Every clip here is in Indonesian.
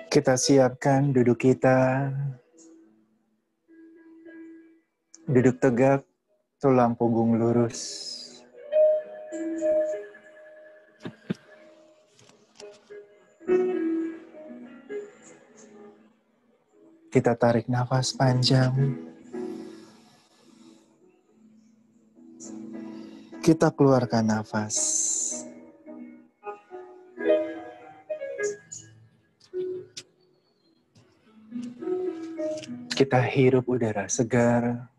Kita siapkan duduk kita, duduk tegak, tulang punggung lurus. Kita tarik nafas panjang. Kita keluarkan nafas. Kita hirup udara segar.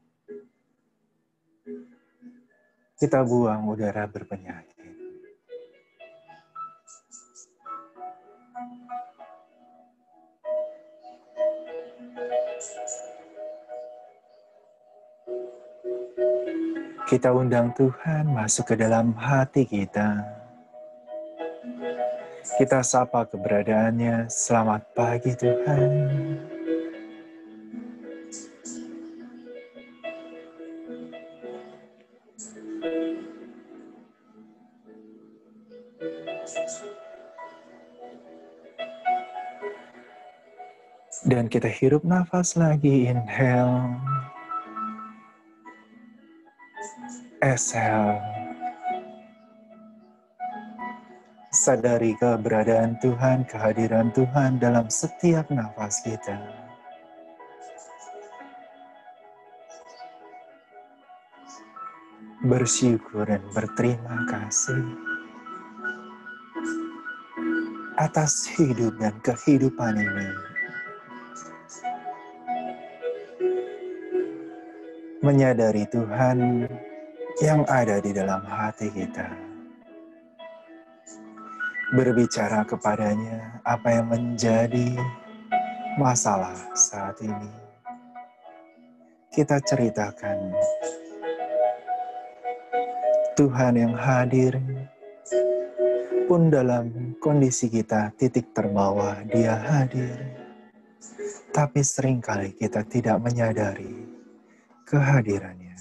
Kita buang udara berpenyakit. Kita undang Tuhan masuk ke dalam hati kita. Kita sapa keberadaannya. Selamat pagi Tuhan. Dan kita hirup nafas lagi. Inhale. Exhale. Sadari keberadaan Tuhan, kehadiran Tuhan dalam setiap nafas kita. Bersyukur dan berterima kasih atas hidup dan kehidupan ini. Menyadari Tuhan yang ada di dalam hati kita. Berbicara kepadanya apa yang menjadi masalah saat ini. Kita ceritakan Tuhan yang hadir pun dalam kondisi kita titik terbawah Dia hadir. Tapi seringkali kita tidak menyadari kehadirannya.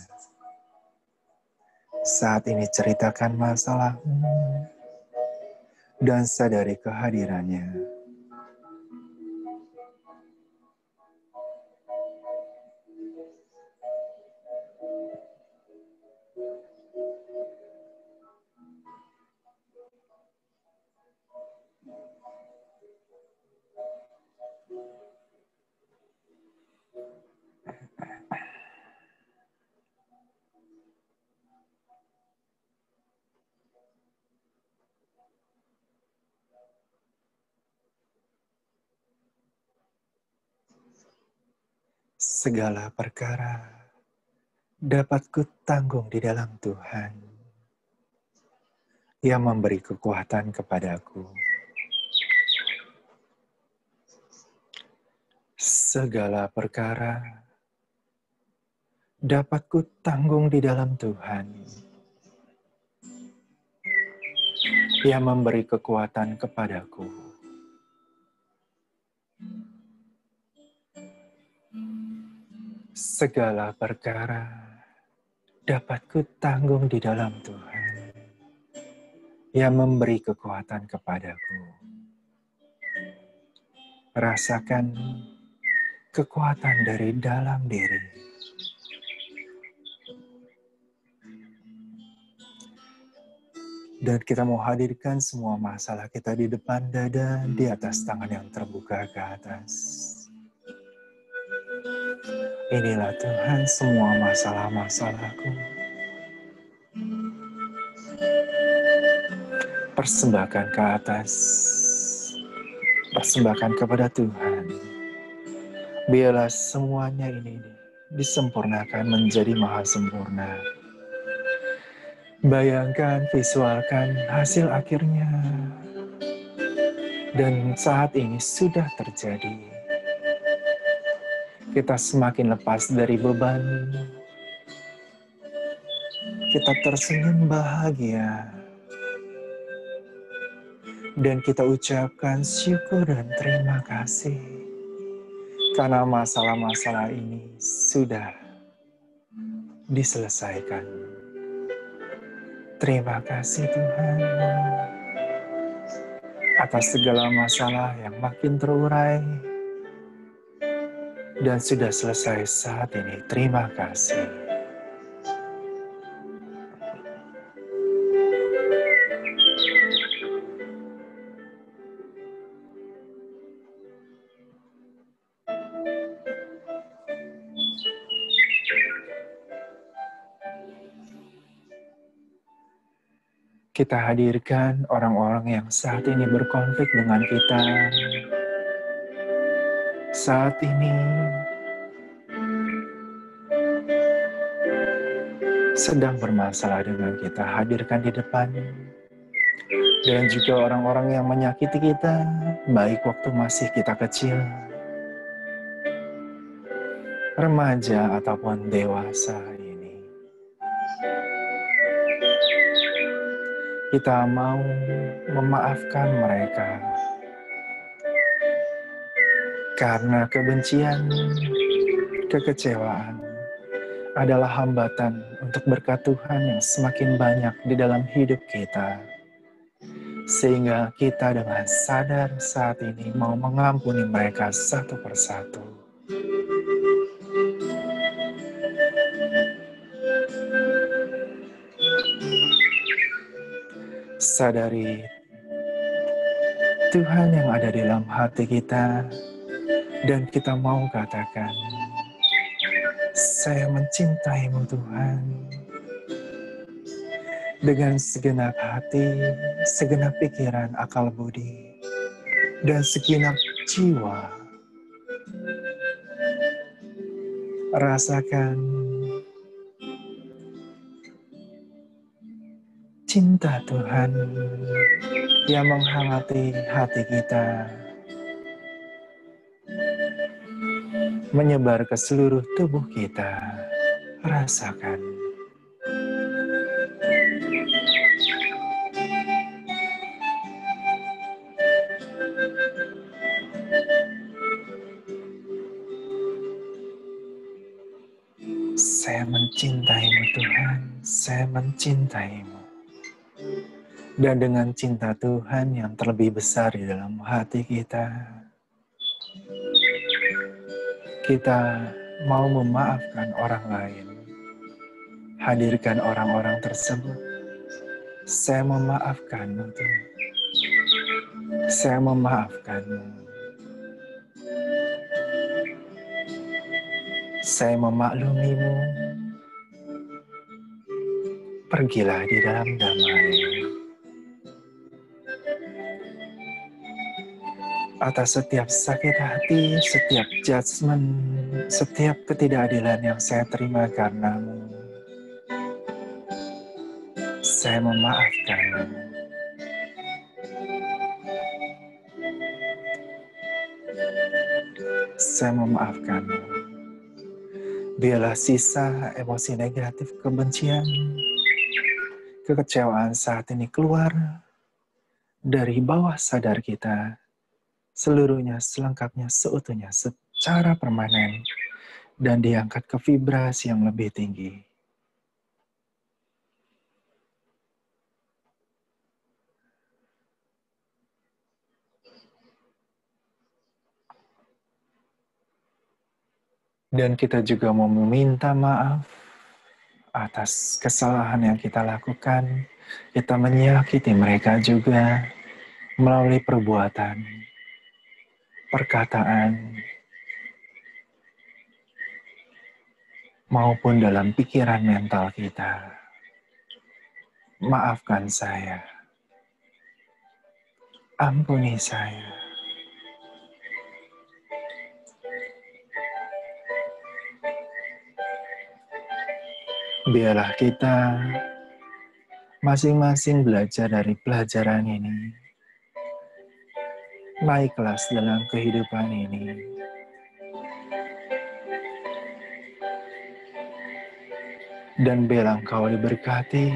Saat ini ceritakan masalahmu dan sadari kehadirannya. Segala perkara dapat kutanggung di dalam Tuhan yang memberi kekuatan kepadaku. Segala perkara dapat kutanggung di dalam Tuhan yang memberi kekuatan kepadaku. Segala perkara dapat kutanggung di dalam Tuhan yang memberi kekuatan kepadaku. Rasakan kekuatan dari dalam diri. Dan kita mau hadirkan semua masalah kita di depan dada, di atas tangan yang terbuka ke atas. Inilah Tuhan semua masalah-masalahku. Persembahkan ke atas. Persembahkan kepada Tuhan. Biarlah semuanya ini disempurnakan menjadi maha sempurna. Bayangkan, visualkan hasil akhirnya. Dan saat ini sudah terjadi. Kita semakin lepas dari beban. Kita tersenyum bahagia. Dan kita ucapkan syukur dan terima kasih. Karena masalah-masalah ini sudah diselesaikan. Terima kasih Tuhan. atas segala masalah yang makin terurai dan sudah selesai saat ini. Terima kasih. Kita hadirkan orang-orang yang saat ini berkonflik dengan kita. Saat ini sedang bermasalah dengan kita, hadirkan di depan. Dan juga orang-orang yang menyakiti kita, baik waktu masih kita kecil, remaja ataupun dewasa ini. Kita mau memaafkan mereka karena kebencian, kekecewaan adalah hambatan untuk berkat Tuhan yang semakin banyak di dalam hidup kita. Sehingga kita dengan sadar saat ini mau mengampuni mereka satu persatu. Sadari Tuhan yang ada di dalam hati kita, dan kita mau katakan, saya mencintaimu Tuhan. Dengan segenap hati, segenap pikiran, akal budi, dan segenap jiwa. Rasakan cinta Tuhan yang menghangati hati kita, menyebar ke seluruh tubuh kita. Rasakan. Saya mencintaimu Tuhan, saya mencintaimu. Dan dengan cinta Tuhan yang terlebih besar di dalam hati kita, kita mau memaafkan orang lain. Hadirkan orang-orang tersebut. Saya memaafkanmu Tuhan. Saya memaafkanmu. Saya memaklumimu. Pergilah di dalam damai. Atas setiap sakit hati, setiap judgement, setiap ketidakadilan yang saya terima karenamu, saya memaafkanmu. Saya memaafkanmu. Biarlah sisa emosi negatif, kebencian, kekecewaan saat ini keluar dari bawah sadar kita, seluruhnya, selengkapnya, seutuhnya, secara permanen, dan diangkat ke vibrasi yang lebih tinggi. Dan kita juga mau meminta maaf atas kesalahan yang kita lakukan. Kita menyakiti mereka juga melalui perbuatan, perkataan, maupun dalam pikiran mental kita. Maafkan saya. Ampuni saya. Biarlah kita masing-masing belajar dari pelajaran ini. Naik kelas dalam kehidupan ini. Dan biarlah engkau diberkati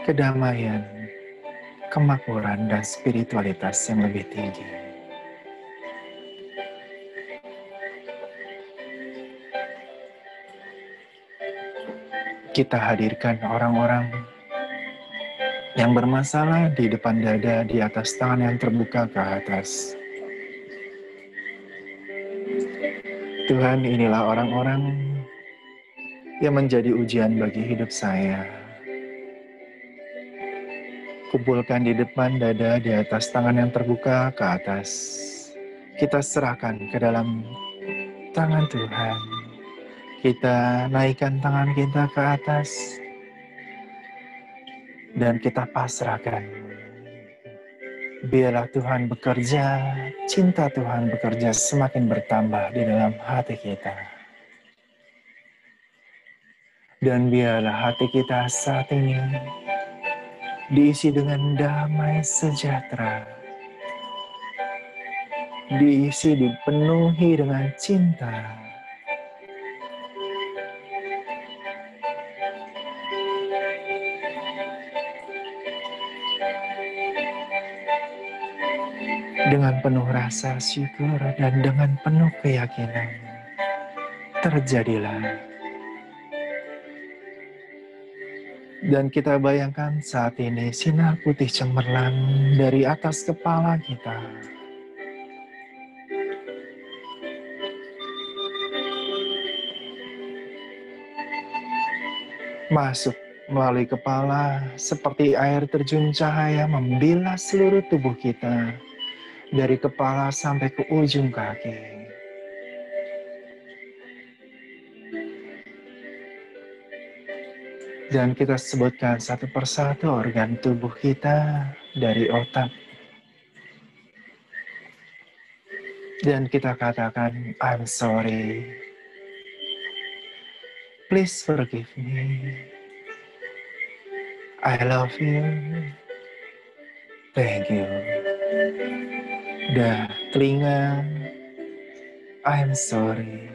kedamaian, kemakmuran, dan spiritualitas yang lebih tinggi. Kita hadirkan orang-orang yang bermasalah di depan dada, di atas tangan yang terbuka ke atas. Tuhan, inilah orang-orang yang menjadi ujian bagi hidup saya. Kumpulkan di depan dada, di atas tangan yang terbuka ke atas. Kita serahkan ke dalam tangan Tuhan. Kita naikkan tangan kita ke atas. Dan kita pasrahkan. Biarlah Tuhan bekerja, cinta Tuhan bekerja semakin bertambah di dalam hati kita. Dan biarlah hati kita saat ini diisi dengan damai sejahtera. Diisi, dipenuhi dengan cinta. Dengan penuh rasa syukur dan dengan penuh keyakinan, terjadilah. Dan kita bayangkan saat ini sinar putih cemerlang dari atas kepala kita. Masuk melalui kepala seperti air terjun cahaya membilas seluruh tubuh kita. Dari kepala sampai ke ujung kaki. Dan kita sebutkan satu persatu organ tubuh kita dari otak. Dan kita katakan, I'm sorry. Please forgive me. I love you. Thank you. Dan telinga, I'm sorry.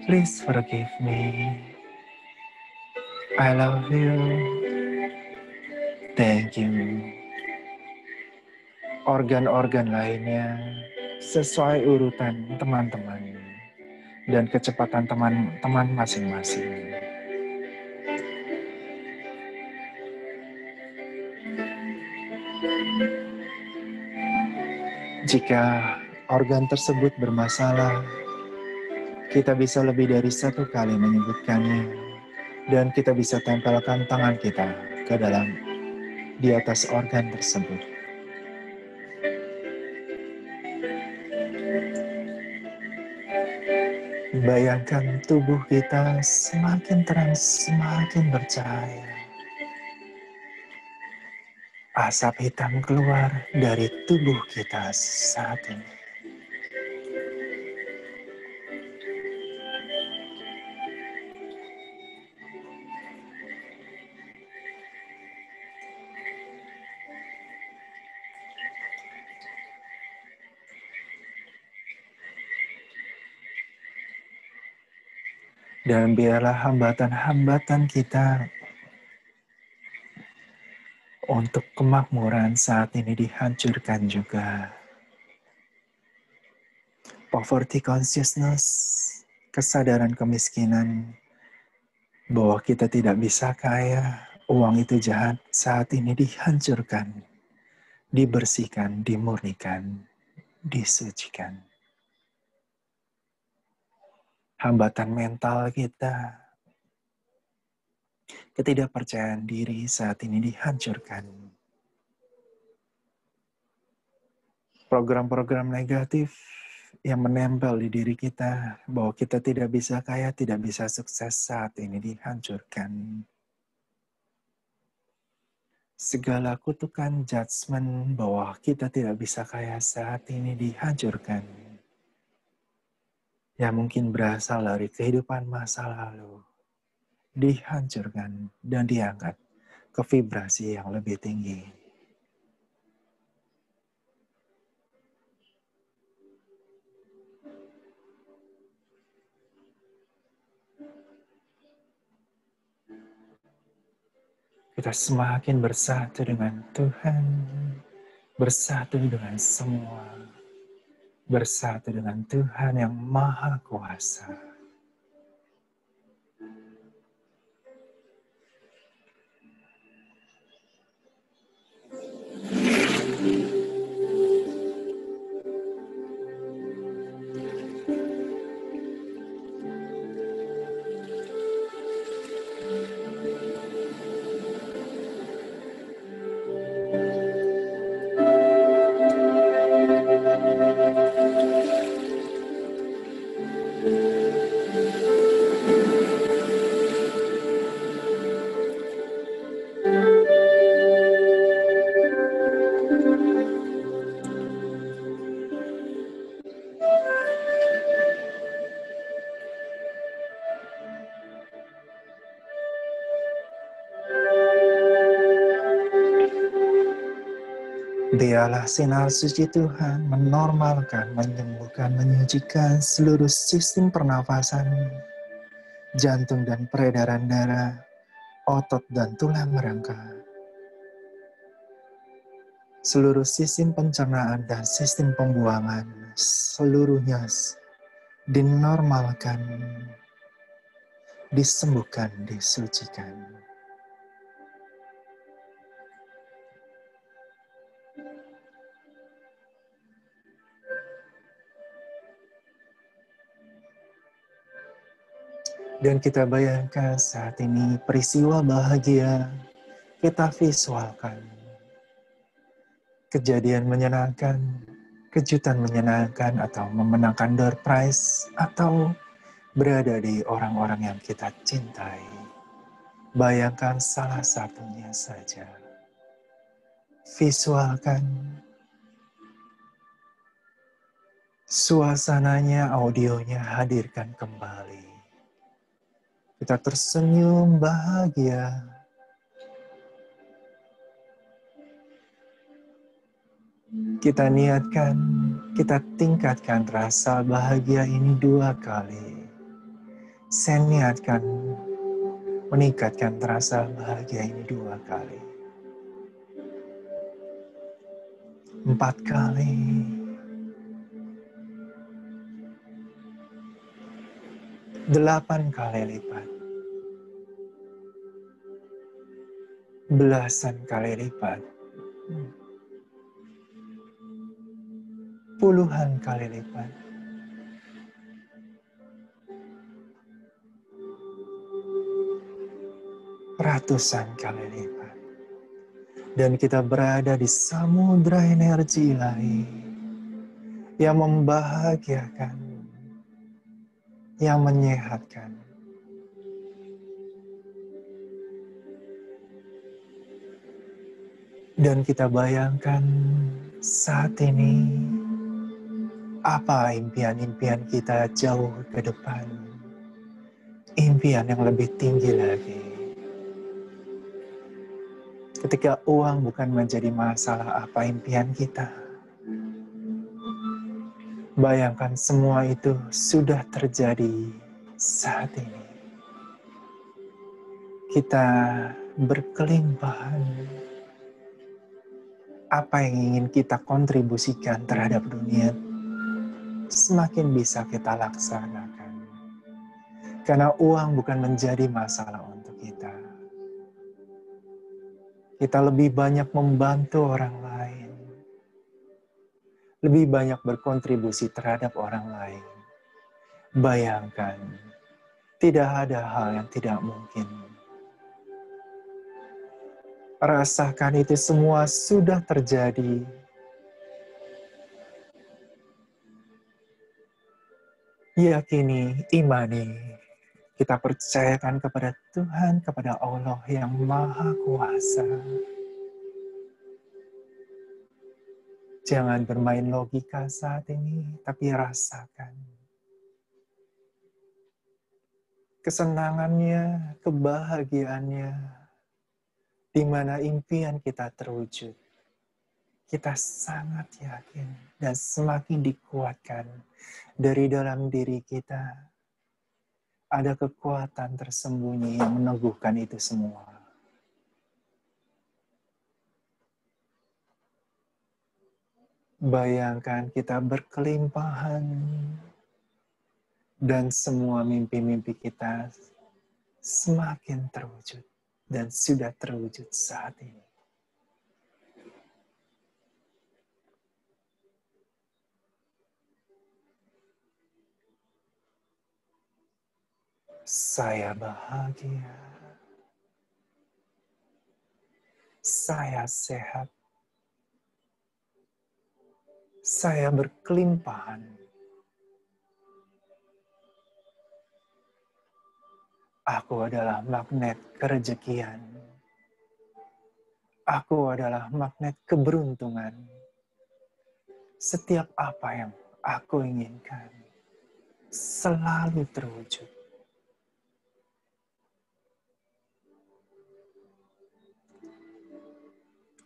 Please forgive me. I love you. Thank you. Organ-organ lainnya sesuai urutan teman-teman dan kecepatan teman-teman masing-masing. Jika organ tersebut bermasalah, kita bisa lebih dari satu kali menyebutkannya dan kita bisa tempelkan tangan kita ke dalam di atas organ tersebut. Bayangkan tubuh kita semakin terang, semakin bercahaya. Asap hitam keluar dari tubuh kita saat ini. Dan biarlah hambatan-hambatan kita untuk kemakmuran saat ini dihancurkan juga. Poverty consciousness, kesadaran kemiskinan, bahwa kita tidak bisa kaya, uang itu jahat, saat ini dihancurkan, dibersihkan, dimurnikan, disucikan. Hambatan mental kita, ketidakpercayaan diri saat ini dihancurkan. Program-program negatif yang menempel di diri kita, bahwa kita tidak bisa kaya, tidak bisa sukses saat ini dihancurkan. Segala kutukan judgment bahwa kita tidak bisa kaya saat ini dihancurkan. Yang mungkin berasal dari kehidupan masa lalu, dihancurkan dan diangkat ke vibrasi yang lebih tinggi. Kita semakin bersatu dengan Tuhan, bersatu dengan semua, bersatu dengan Tuhan yang Maha Kuasa. Biarlah sinar suci Tuhan menormalkan, menyembuhkan, menyucikan seluruh sistem pernafasan, jantung dan peredaran darah, otot dan tulang rangka, seluruh sistem pencernaan dan sistem pembuangan, seluruhnya dinormalkan, disembuhkan, disucikan. Dan kita bayangkan saat ini peristiwa bahagia, kita visualkan. Kejadian menyenangkan, kejutan menyenangkan, atau memenangkan door prize, atau berada di orang-orang yang kita cintai. Bayangkan salah satunya saja. Visualkan suasananya, audionya hadirkan kembali. Kita tersenyum bahagia. Kita niatkan, kita tingkatkan rasa bahagia ini 2 kali. Saya niatkan meningkatkan rasa bahagia ini 2 kali. 4 kali. 8 kali lipat. Belasan kali lipat. Puluhan kali lipat. Ratusan kali lipat. Dan kita berada di samudra energi ilahi yang membahagiakan, yang menyehatkan. Dan kita bayangkan saat ini apa impian-impian kita jauh ke depan. Impian yang lebih tinggi lagi. Ketika uang bukan menjadi masalah, apa impian kita? Bayangkan semua itu sudah terjadi saat ini. Kita berkelimpahan. Apa yang ingin kita kontribusikan terhadap dunia semakin bisa kita laksanakan. Karena uang bukan menjadi masalah untuk kita. Kita lebih banyak membantu orang lain. Lebih banyak berkontribusi terhadap orang lain. Bayangkan, tidak ada hal yang tidak mungkin. Rasakan itu semua sudah terjadi. Yakini, imani. Kita percayakan kepada Tuhan, kepada Allah yang Maha Kuasa. Jangan bermain logika saat ini, tapi rasakan. Kesenangannya, kebahagiaannya, di mana impian kita terwujud. Kita sangat yakin dan semakin dikuatkan dari dalam diri kita. Ada kekuatan tersembunyi yang meneguhkan itu semua. Bayangkan kita berkelimpahan dan semua mimpi-mimpi kita semakin terwujud dan sudah terwujud saat ini. Saya bahagia. Saya sehat. Saya berkelimpahan. Aku adalah magnet kerejekian. Aku adalah magnet keberuntungan. Setiap apa yang aku inginkan selalu terwujud.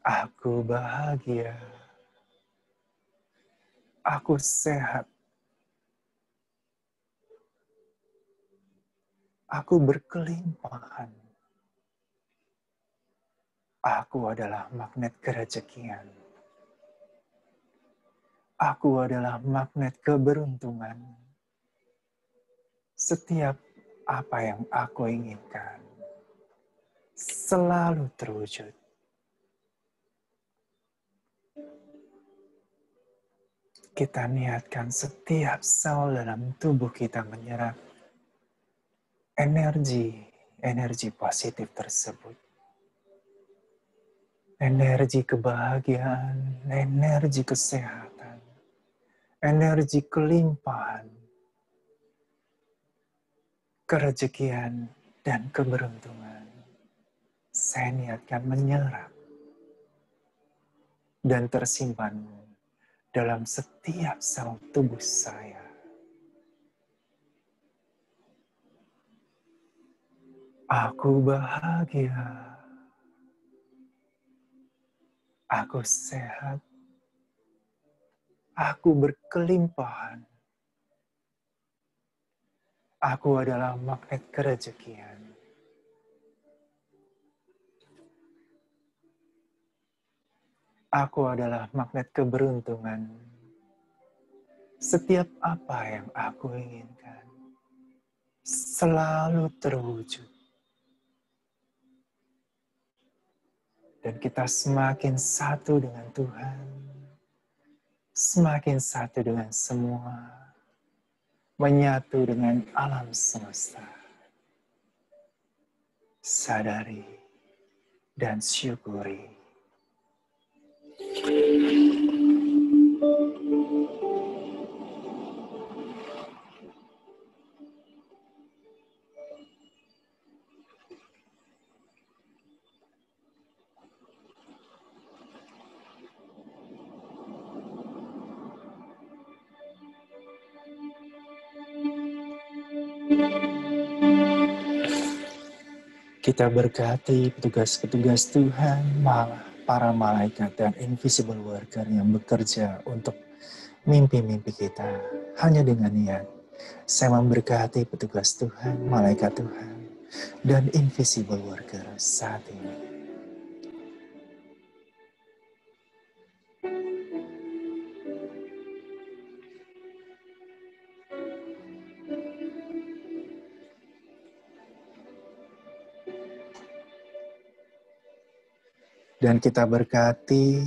Aku bahagia. Aku sehat. Aku berkelimpahan. Aku adalah magnet kerejekian. Aku adalah magnet keberuntungan. Setiap apa yang aku inginkan selalu terwujud. Kita niatkan setiap sel dalam tubuh kita menyerap energi positif tersebut. Energi kebahagiaan, energi kesehatan, energi kelimpahan, kerejekian, dan keberuntungan. Saya niatkan menyerap dan tersimpan dalam setiap sel tubuh saya. Aku bahagia. Aku sehat. Aku berkelimpahan. Aku adalah magnet kerejekian. Aku adalah magnet keberuntungan. Setiap apa yang aku inginkan selalu terwujud. Dan kita semakin satu dengan Tuhan. Semakin satu dengan semua. Menyatu dengan alam semesta. Sadari dan syukuri. Kita berkati petugas-petugas Tuhan, para malaikat dan invisible worker yang bekerja untuk mimpi-mimpi kita. Hanya dengan niat, saya memberkati petugas Tuhan, malaikat Tuhan, dan invisible worker saat ini. Dan kita berkati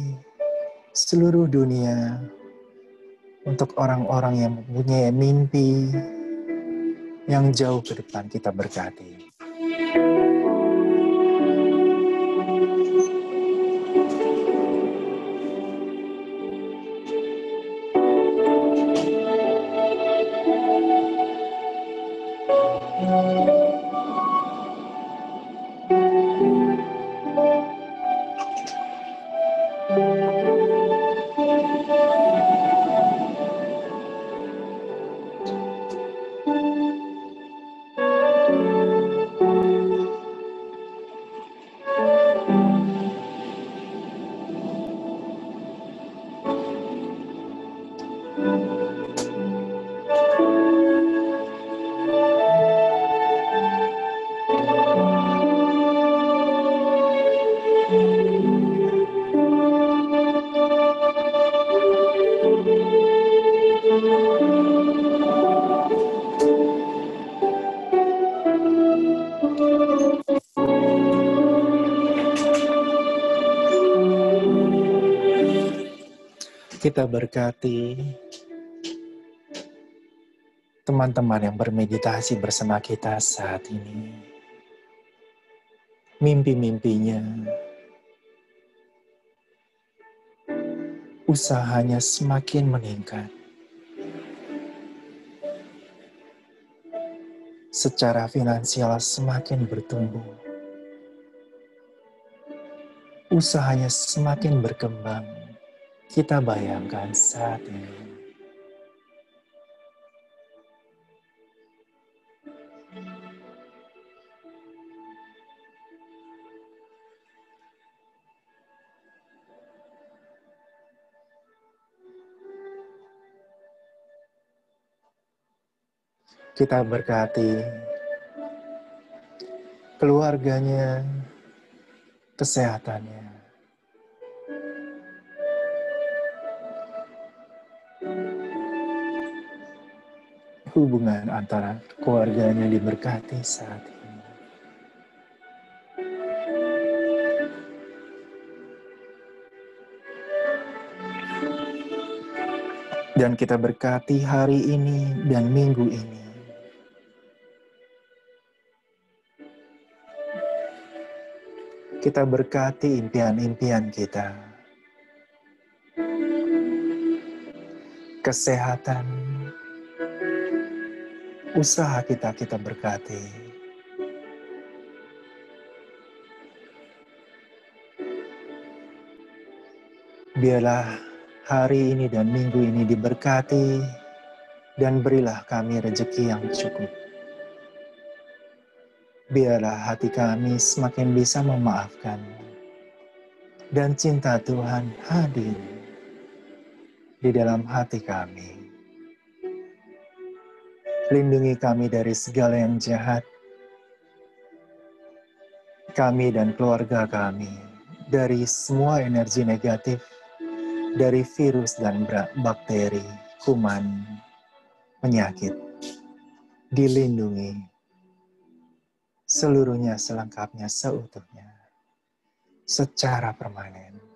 seluruh dunia untuk orang-orang yang mempunyai mimpi yang jauh ke depan. Kita berkati. Kita berkati teman-teman yang bermeditasi bersama kita saat ini. Mimpi-mimpinya, usahanya semakin meningkat. Secara finansial semakin bertumbuh. Usahanya semakin berkembang. Kita bayangkan saat ini. Kita berkati keluarganya, kesehatannya, hubungan antara keluarganya diberkati saat ini. Dan kita berkati hari ini dan minggu ini. Kita berkati impian-impian kita. Kesehatan, usaha kita berkati. Biarlah hari ini dan minggu ini diberkati dan berilah kami rezeki yang cukup. Biarlah hati kami semakin bisa memaafkan dan cinta Tuhan hadir di dalam hati kami. Lindungi kami dari segala yang jahat, kami dan keluarga kami, dari semua energi negatif, dari virus dan bakteri, kuman, penyakit. Dilindungi seluruhnya selengkapnya seutuhnya, secara permanen.